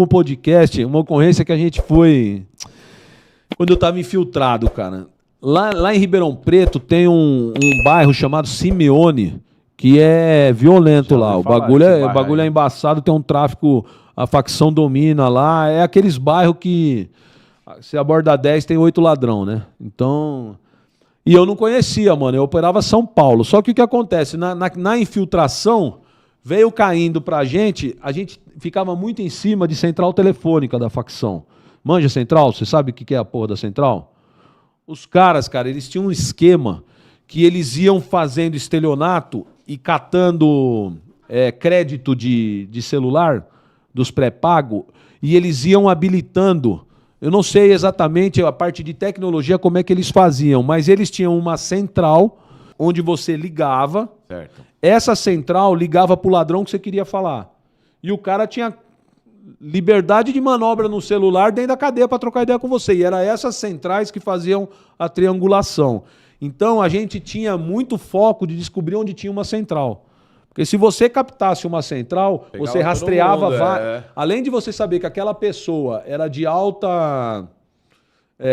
Um podcast, uma ocorrência que a gente foi quando eu tava infiltrado, cara. Lá em Ribeirão Preto tem um bairro chamado Simeone, que é violento lá. O bagulho é embaçado, tem um tráfico, a facção domina lá. É aqueles bairros que você aborda 10, tem 8 ladrão, né? Então... E eu não conhecia, mano. Eu operava São Paulo. Só que o que acontece? Na infiltração, veio caindo pra gente, a gente ficava muito em cima de central telefônica da facção. Manja central? Você sabe o que é a porra da central? Os caras, cara, eles tinham um esquema que eles iam fazendo estelionato e catando crédito de celular dos pré-pago e eles iam habilitando. Eu não sei exatamente a parte de tecnologia como é que eles faziam, mas eles tinham uma central onde você ligava. Certo. Essa central ligava para o ladrão que você queria falar. E o cara tinha liberdade de manobra no celular dentro da cadeia para trocar ideia com você. E eram essas centrais que faziam a triangulação. Então a gente tinha muito foco de descobrir onde tinha uma central. Porque se você captasse uma central, pegava, você rastreava... Além de você saber que aquela pessoa era de alta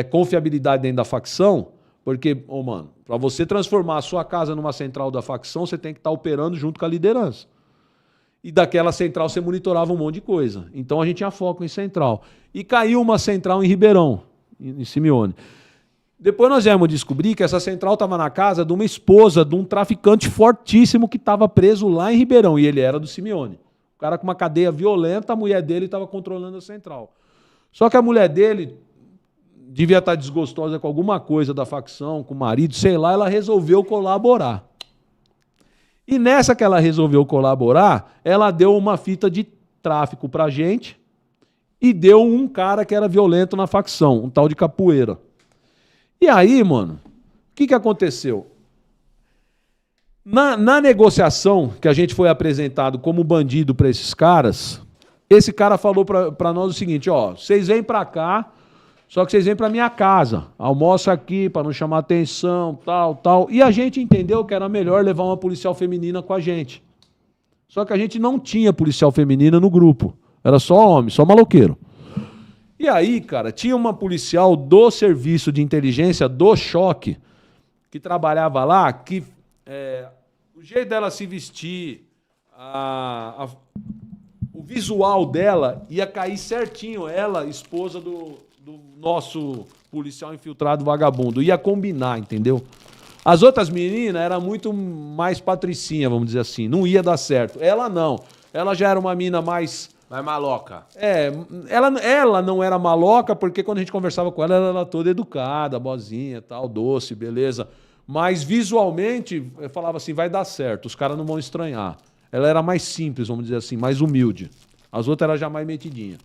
confiabilidade dentro da facção, porque, mano, para você transformar a sua casa numa central da facção, você tem que estar operando junto com a liderança. E daquela central você monitorava um monte de coisa. Então a gente tinha foco em central. E caiu uma central em Ribeirão, em Simeone. Depois nós viemos descobrir que essa central estava na casa de uma esposa de um traficante fortíssimo que estava preso lá em Ribeirão. E ele era do Simeone. O cara com uma cadeia violenta, a mulher dele estava controlando a central. Só que a mulher dele devia estar desgostosa com alguma coisa da facção, com o marido, sei lá, ela resolveu colaborar. E nessa que ela resolveu colaborar, ela deu uma fita de tráfico pra gente e deu um cara que era violento na facção, um tal de Capoeira. E aí, mano, o que aconteceu? Na negociação que a gente foi apresentado como bandido para esses caras, esse cara falou para nós o seguinte, ó, vocês vêm para cá, só que vocês vêm para minha casa, almoça aqui para não chamar atenção, tal. E a gente entendeu que era melhor levar uma policial feminina com a gente. Só que a gente não tinha policial feminina no grupo, era só homem, só maloqueiro. E aí, cara, tinha uma policial do serviço de inteligência do Choque, que trabalhava lá, que o jeito dela se vestir, o visual dela ia cair certinho, ela, esposa do nosso policial infiltrado vagabundo, ia combinar, entendeu? As outras meninas eram muito mais patricinha, vamos dizer assim, não ia dar certo. Ela não, ela já era uma mina mais maloca. Ela não era maloca, porque quando a gente conversava com ela, ela era toda educada, boazinha, tal, doce, beleza. Mas visualmente, eu falava assim, vai dar certo, os caras não vão estranhar. Ela era mais simples, vamos dizer assim, mais humilde. As outras eram já mais metidinha.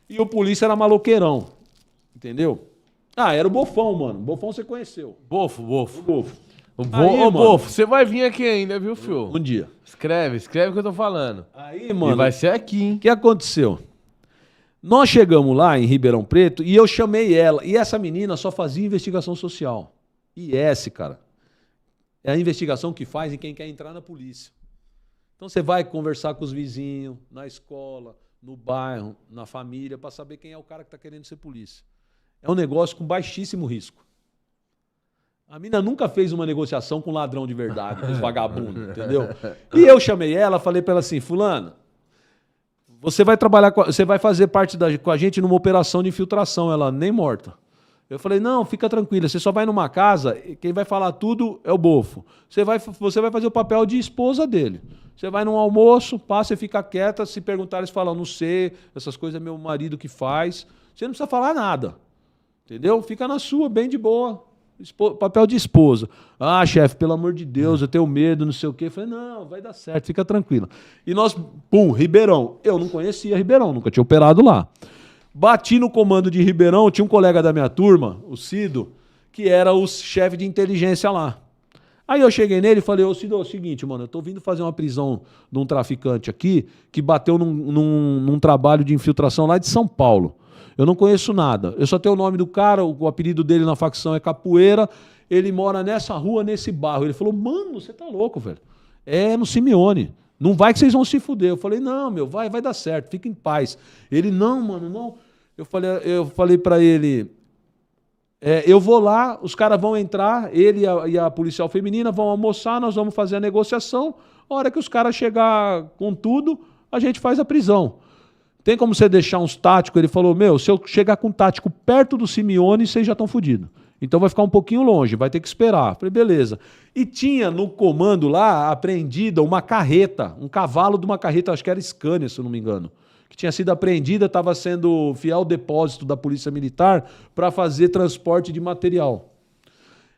E o polícia era maloqueirão, entendeu? Era o Bofão, mano. Bofão você conheceu. Bofo. Aí, Bofo, você vai vir aqui ainda, viu, filho? Um dia. Escreve o que eu tô falando. Aí, mano... E vai ser aqui, hein? O que aconteceu? Nós chegamos lá em Ribeirão Preto e eu chamei ela. E essa menina só fazia investigação social. IS, cara. É a investigação que faz em quem quer entrar na polícia. Então você vai conversar com os vizinhos, na escola, no bairro, na família, para saber quem é o cara que está querendo ser polícia. É um negócio com baixíssimo risco. A mina nunca fez uma negociação com ladrão de verdade, com os vagabundos, entendeu? E eu chamei ela, falei para ela assim, fulana, você vai trabalhar, você vai fazer parte com a gente numa operação de infiltração. Ela, nem morta. Eu falei, não, fica tranquila, você só vai numa casa, quem vai falar tudo é o Bofo. Você vai fazer o papel de esposa dele. Você vai num almoço, passa e fica quieta, se perguntarem, você fala, não sei, essas coisas é meu marido que faz. Você não precisa falar nada, entendeu? Fica na sua, bem de boa. Papel de esposa. Ah, chefe, pelo amor de Deus, eu tenho medo, não sei o quê. Eu falei, não, vai dar certo, fica tranquila. E nós, Ribeirão. Eu não conhecia Ribeirão, nunca tinha operado lá. Bati no comando de Ribeirão, tinha um colega da minha turma, o Cido, que era o chefe de inteligência lá. Aí eu cheguei nele e falei, ô Cido, é o seguinte, mano, eu tô vindo fazer uma prisão de um traficante aqui que bateu num trabalho de infiltração lá de São Paulo. Eu não conheço nada. Eu só tenho o nome do cara, o apelido dele na facção é Capoeira, ele mora nessa rua, nesse bairro. Ele falou, mano, você tá louco, velho. É no Simeone. Não vai que vocês vão se fuder. Eu falei, não, meu, vai dar certo, fica em paz. Ele, não, mano, não. Eu falei pra ele, eu vou lá, os caras vão entrar, ele e a policial feminina vão almoçar, nós vamos fazer a negociação. A hora que os caras chegar com tudo, a gente faz a prisão. Tem como você deixar uns táticos? Ele falou, meu, se eu chegar com um tático perto do Simeone, vocês já estão fodidos. Então vai ficar um pouquinho longe, vai ter que esperar. Falei, beleza. E tinha no comando lá, apreendida, uma carreta, um cavalo de uma carreta, acho que era Scania, se eu não me engano, que tinha sido apreendida, estava sendo fiel depósito da Polícia Militar para fazer transporte de material.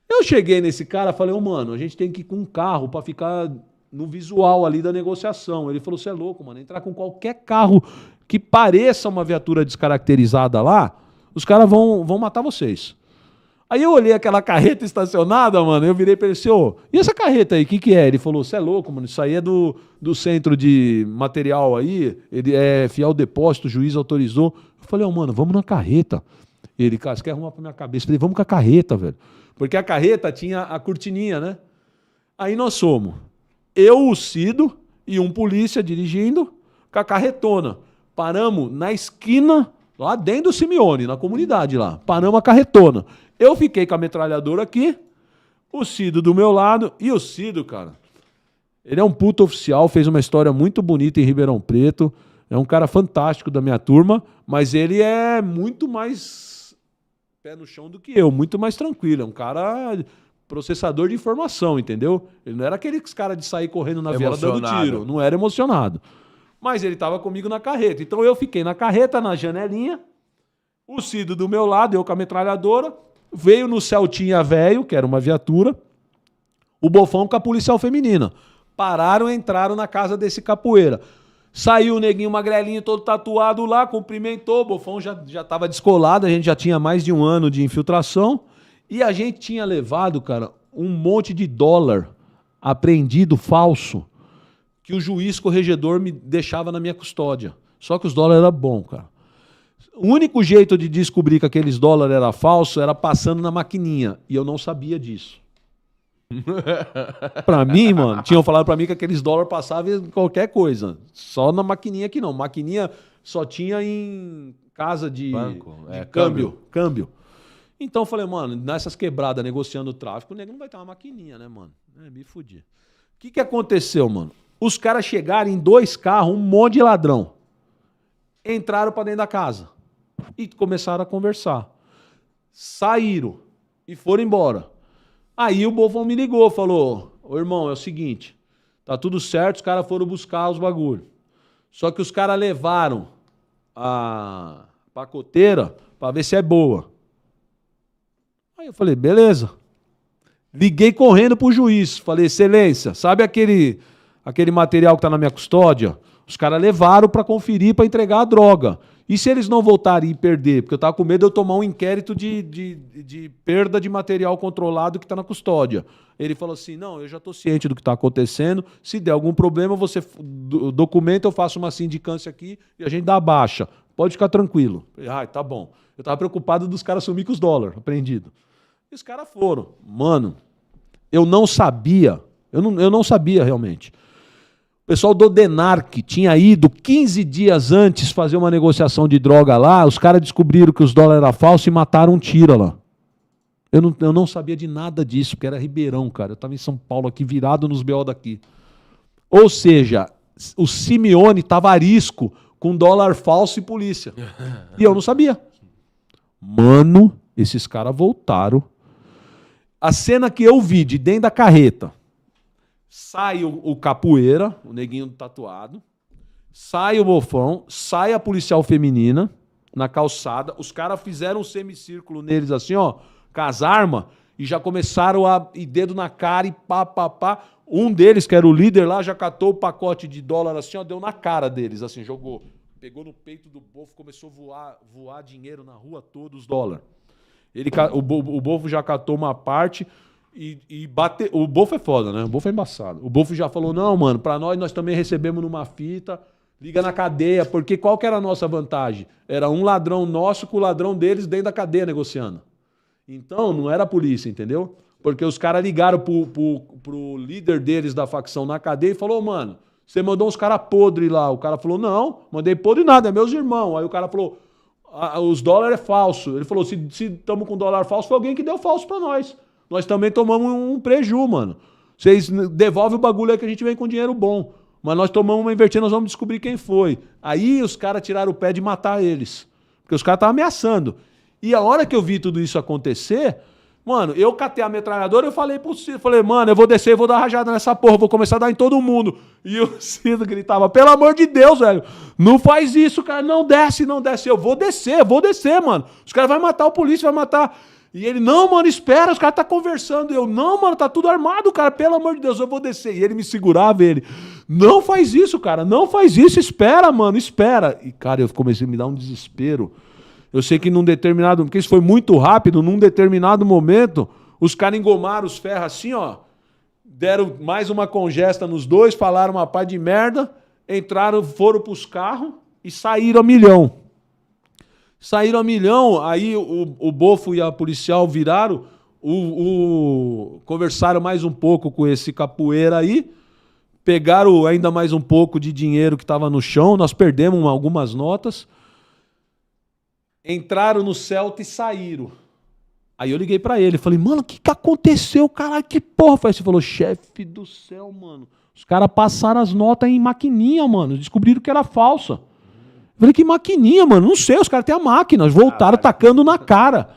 Eu cheguei nesse cara, falei, mano, a gente tem que ir com um carro para ficar no visual ali da negociação. Ele falou, você é louco, mano, entrar com qualquer carro que pareça uma viatura descaracterizada lá, os caras vão matar vocês. Aí eu olhei aquela carreta estacionada, mano, eu virei pra ele assim, e essa carreta aí, o que é? Ele falou, você é louco, mano, isso aí é do centro de material aí, ele é fiel depósito, o juiz autorizou. Eu falei, mano, vamos na carreta. Ele, cara, você quer arrumar pra minha cabeça? Eu falei, vamos com a carreta, velho. Porque a carreta tinha a cortininha, né? Aí nós fomos, eu, o Cido e um polícia dirigindo com a carretona. Paramos na esquina, lá dentro do Simeone, na comunidade lá. Paramos a carretona. Eu fiquei com a metralhadora aqui, o Cido do meu lado, e o Cido, cara, ele é um puto oficial, fez uma história muito bonita em Ribeirão Preto, é um cara fantástico da minha turma, mas ele é muito mais pé no chão do que eu, muito mais tranquilo, é um cara processador de informação, entendeu? Ele não era aquele cara de sair correndo na viela dando tiro, não era emocionado. Mas ele estava comigo na carreta, então eu fiquei na carreta, na janelinha, o Cido do meu lado, eu com a metralhadora. Veio no Celtinha velho, que era uma viatura, o Bofão com a policial feminina. Pararam, entraram na casa desse capoeira. Saiu o neguinho magrelinho todo tatuado lá, cumprimentou, o Bofão já estava descolado, a gente já tinha mais de 1 ano de infiltração, e a gente tinha levado, cara, um monte de dólar apreendido falso, que o juiz corregedor me deixava na minha custódia. Só que os dólares eram bons, cara. O único jeito de descobrir que aqueles dólares eram falsos era passando na maquininha. E eu não sabia disso. Pra mim, mano, tinham falado pra mim que aqueles dólares passavam em qualquer coisa. Só na maquininha aqui não. Maquininha só tinha em casa de, banco, câmbio. Então eu falei, mano, nessas quebradas negociando o tráfico, o nego não vai ter uma maquininha, né, mano? Me fudi. O que aconteceu, mano? Os caras chegaram em 2 carros, um monte de ladrão. Entraram pra dentro da casa. E começaram a conversar. Saíram e foram embora. Aí o Bofão me ligou, falou, irmão, é o seguinte, tá tudo certo, os caras foram buscar os bagulhos. Só que os caras levaram a pacoteira pra ver se é boa. Aí eu falei, beleza. Liguei correndo pro juiz, falei, excelência, sabe aquele material que tá na minha custódia? Os caras levaram pra conferir, pra entregar a droga. E se eles não voltarem e perder? Porque eu tava com medo de eu tomar um inquérito de perda de material controlado que tá na custódia. Ele falou assim, não, eu já tô ciente do que tá acontecendo, se der algum problema, você documenta, eu faço uma sindicância aqui e a gente dá a baixa. Pode ficar tranquilo. Falei, tá bom. Eu tava preocupado dos caras sumir com os dólares, apreendido. E os caras foram. Mano, eu não sabia, eu não sabia realmente. O pessoal do Denarc tinha ido 15 dias antes fazer uma negociação de droga lá, os caras descobriram que os dólares eram falsos e mataram um tira lá. Eu não sabia de nada disso, porque era Ribeirão, cara. Eu estava em São Paulo aqui, virado nos BO daqui. Ou seja, o Simeone estava arisco com dólar falso e polícia. E eu não sabia. Mano, esses caras voltaram. A cena que eu vi de dentro da carreta, sai o capoeira, o neguinho tatuado, sai o Bofão, sai a policial feminina na calçada, os caras fizeram um semicírculo neles assim, ó, com as armas, e já começaram a ir dedo na cara e pá. Um deles, que era o líder lá, já catou o pacote de dólar assim, ó, deu na cara deles, assim, jogou. Pegou no peito do Bofo, começou a voar dinheiro na rua toda, os dólares. O Bofo já catou uma parte... E bater. O Bofo é foda, né? O Bofo é embaçado. O Bofo já falou, não, mano, pra nós também recebemos numa fita, liga na cadeia, porque qual que era a nossa vantagem? Era um ladrão nosso com o ladrão deles dentro da cadeia negociando. Então, não era a polícia, entendeu? Porque os caras ligaram pro líder deles da facção na cadeia e falou, mano, Você mandou uns caras podres lá. O cara falou, não, mandei podre nada, é meus irmãos. Aí o cara falou, os dólares é falso. Ele falou, se estamos com dólar falso, foi alguém que deu falso pra nós. Nós também tomamos um preju, mano. Vocês devolvem o bagulho aí que a gente vem com dinheiro bom. Mas nós tomamos uma invertida, nós vamos descobrir quem foi. Aí os caras tiraram o pé de matar eles. Porque os caras estavam ameaçando. E a hora que eu vi tudo isso acontecer, mano, eu catei a metralhadora e eu falei pro Cido, falei, mano, eu vou descer e vou dar rajada nessa porra, vou começar a dar em todo mundo. E o Cido gritava, pelo amor de Deus, velho, não faz isso, cara, não desce, não desce. Eu vou descer, mano. Os caras vão matar o polícia, vai matar... E ele, não, mano, espera, os caras tá conversando. Eu, não, mano, tá tudo armado, cara, pelo amor de Deus, eu vou descer. E ele me segurava, ele, não faz isso, cara, não faz isso, espera, mano, espera. E, cara, eu comecei a me dar um desespero. Eu sei que num determinado, porque isso foi muito rápido, num determinado momento, os caras engomaram os ferros assim, ó, deram mais uma congesta nos dois, falaram uma pá de merda, entraram, foram pros carros e saíram a milhão. Saíram a milhão, aí o Bofo e a policial viraram, conversaram mais um pouco com esse capoeira aí, pegaram ainda mais um pouco de dinheiro que estava no chão, nós perdemos algumas notas, entraram no Celta e saíram. Aí eu liguei pra ele, falei, mano, o que aconteceu, caralho, que porra? Ele falou, chefe do céu, mano, os caras passaram as notas em maquininha, mano, descobriram que era falsa. Eu falei, que maquininha, mano? Não sei, os caras têm a máquina. Voltaram tacando na cara.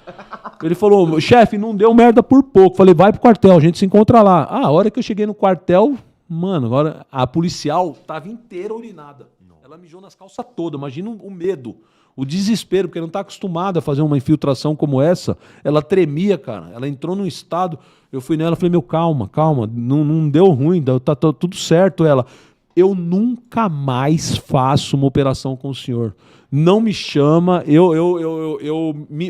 Ele falou, chefe, não deu merda por pouco. Falei, vai pro quartel, a gente se encontra lá. Ah, a hora que eu cheguei no quartel, mano, agora a policial tava inteira urinada. Ela mijou nas calças todas. Imagina o medo, o desespero, porque não tá acostumada a fazer uma infiltração como essa. Ela tremia, cara. Ela entrou num estado. Eu fui nela e falei, meu, calma, não deu ruim, tá tudo certo. Ela... Eu nunca mais faço uma operação com o senhor. Não me chama,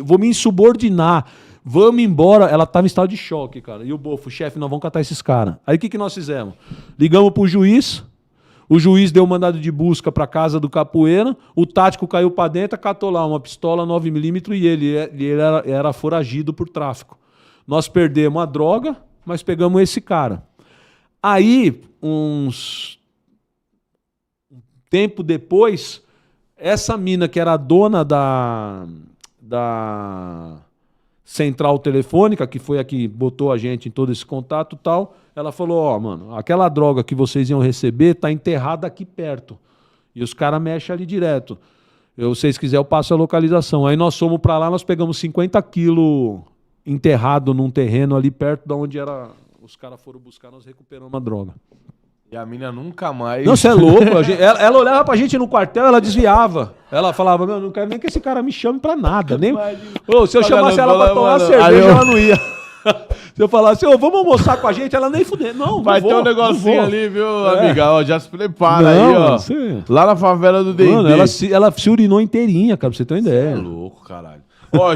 vou me insubordinar. Vamos embora. Ela estava em estado de choque, cara. E o Bofo, chefe, nós vamos catar esses caras. Aí o que nós fizemos? Ligamos pro juiz. O juiz deu mandado de busca para casa do capoeira. O tático caiu para dentro, catou lá uma pistola 9mm e ele era foragido por tráfico. Nós perdemos a droga, mas pegamos esse cara. Aí, tempo depois, essa mina que era a dona da central telefônica, que foi a que botou a gente em todo esse contato e tal, ela falou, ó, mano, aquela droga que vocês iam receber tá enterrada aqui perto. E os caras mexem ali direto. Se vocês quiserem, eu passo a localização. Aí nós fomos pra lá, nós pegamos 50 quilos enterrado num terreno ali perto de onde os caras foram buscar, nós recuperamos a droga. E a mina nunca mais... Não, você é louco. Ela olhava pra gente no quartel, ela desviava. Ela falava, meu, não quero nem que esse cara me chame pra nada. Nem... Ô, se eu chamasse ela pra tomar cerveja, ela não ia. Se eu falasse, vamos almoçar com a gente, ela nem fuder. Não, vai ter um negocinho ali, viu, amiga? Ó, já se prepara aí, ó. Você... Lá na favela do Dendê. Mano, ela se urinou inteirinha, cara, pra você ter uma ideia. Você é louco, caralho. Ó,